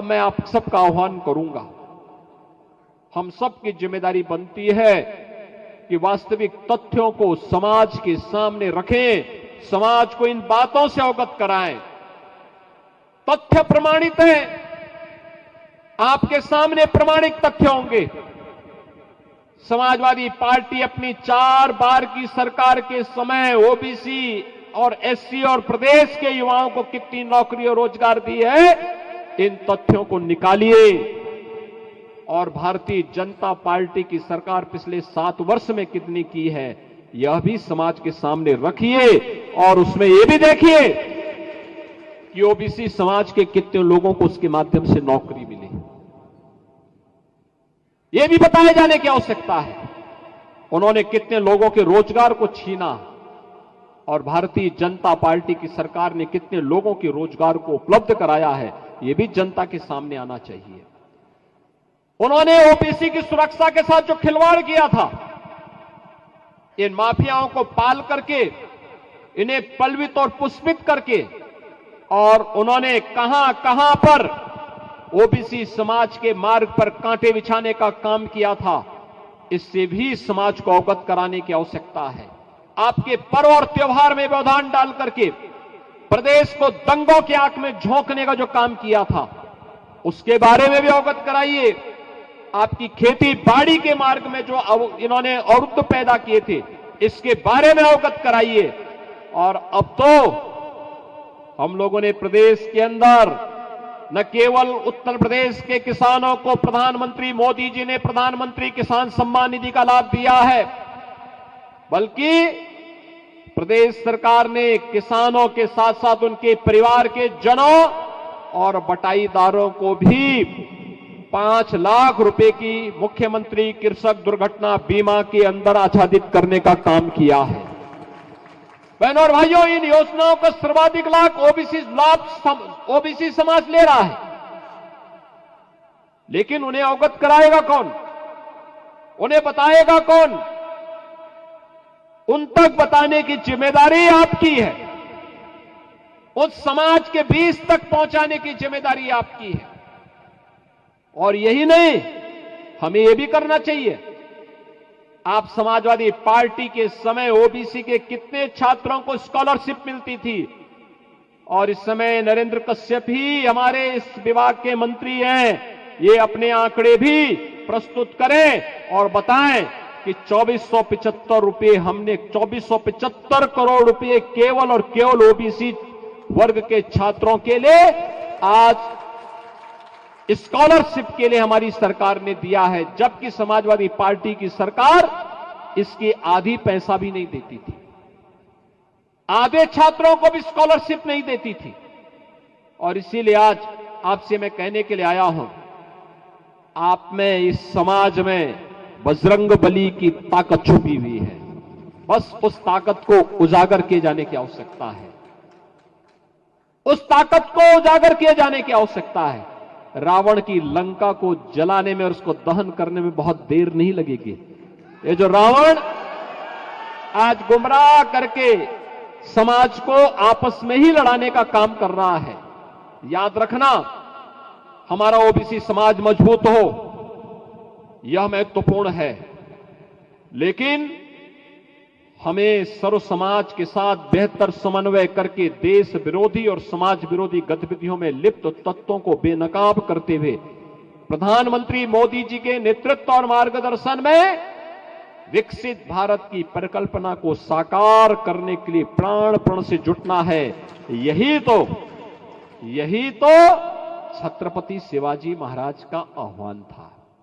मैं आप सबका आह्वान करूंगा, हम सबकी जिम्मेदारी बनती है कि वास्तविक तथ्यों को समाज के सामने रखें, समाज को इन बातों से अवगत कराएं। तथ्य प्रमाणित हैं, आपके सामने प्रमाणिक तथ्य होंगे। समाजवादी पार्टी अपनी 4 बार की सरकार के समय ओबीसी और एससी और प्रदेश के युवाओं को कितनी नौकरी और रोजगार दी है, इन तथ्यों को निकालिए। और भारतीय जनता पार्टी की सरकार पिछले 7 वर्ष में कितनी की है, यह भी समाज के सामने रखिए। और उसमें यह भी देखिए कि ओबीसी समाज के कितने लोगों को उसके माध्यम से नौकरी मिली, यह भी बताए जाने की आवश्यकता है। उन्होंने कितने लोगों के रोजगार को छीना और भारतीय जनता पार्टी की सरकार ने कितने लोगों के रोजगार को उपलब्ध कराया है, यह भी जनता के सामने आना चाहिए। उन्होंने ओबीसी की सुरक्षा के साथ जो खिलवाड़ किया था, इन माफियाओं को पाल करके, इन्हें पलवित और पुष्पित करके, और उन्होंने कहां कहां पर ओबीसी समाज के मार्ग पर कांटे बिछाने का काम किया था, इससे भी समाज को अवगत कराने की आवश्यकता है। आपके पर्व और त्योहार में व्यवधान डाल करके प्रदेश को दंगों की आंख में झोंकने का जो काम किया था, उसके बारे में भी अवगत कराइए। आपकी खेती बाड़ी के मार्ग में जो इन्होंने अवरुद्ध पैदा किए थे, इसके बारे में अवगत कराइए। और अब तो हम लोगों ने प्रदेश के अंदर न केवल उत्तर प्रदेश के किसानों को प्रधानमंत्री मोदी जी ने प्रधानमंत्री किसान सम्मान निधि का लाभ दिया है, बल्कि प्रदेश सरकार ने किसानों के साथ साथ उनके परिवार के जनों और बटाईदारों को भी 5 लाख रुपए की मुख्यमंत्री कृषक दुर्घटना बीमा के अंदर आच्छादित करने का काम किया है। बहनों और भाइयों, इन योजनाओं का सर्वाधिक लाभ ओबीसी समाज ले रहा है, लेकिन उन्हें अवगत कराएगा कौन, उन्हें बताएगा कौन? उन तक बताने की जिम्मेदारी आपकी है, उस समाज के बीच तक पहुंचाने की जिम्मेदारी आपकी है। और यही नहीं, हमें यह भी करना चाहिए। आप समाजवादी पार्टी के समय ओबीसी के कितने छात्रों को स्कॉलरशिप मिलती थी, और इस समय नरेंद्र कश्यप ही हमारे इस विभाग के मंत्री हैं, ये अपने आंकड़े भी प्रस्तुत करें और बताएं कि 2475 रुपए हमने 2475 करोड़ रुपए केवल और केवल ओबीसी वर्ग के छात्रों के लिए आज स्कॉलरशिप के लिए हमारी सरकार ने दिया है, जबकि समाजवादी पार्टी की सरकार इसकी आधी पैसा भी नहीं देती थी, आधे छात्रों को भी स्कॉलरशिप नहीं देती थी। और इसीलिए आज आपसे मैं कहने के लिए आया हूं, आप में, इस समाज में बजरंगबली की ताकत छुपी हुई है, बस उस ताकत को उजागर किए जाने की आवश्यकता है, उस ताकत को उजागर किए जाने की आवश्यकता है। रावण की लंका को जलाने में और उसको दहन करने में बहुत देर नहीं लगेगी। ये जो रावण आज गुमराह करके समाज को आपस में ही लड़ाने का काम कर रहा है, याद रखना, हमारा ओबीसी समाज मजबूत हो, यह महत्वपूर्ण है, लेकिन हमें सर्व समाज के साथ बेहतर समन्वय करके देश विरोधी और समाज विरोधी गतिविधियों में लिप्त तत्वों को बेनकाब करते हुए प्रधानमंत्री मोदी जी के नेतृत्व और मार्गदर्शन में विकसित भारत की परिकल्पना को साकार करने के लिए प्राण प्रण से जुटना है। यही तो छत्रपति शिवाजी महाराज का आह्वान था।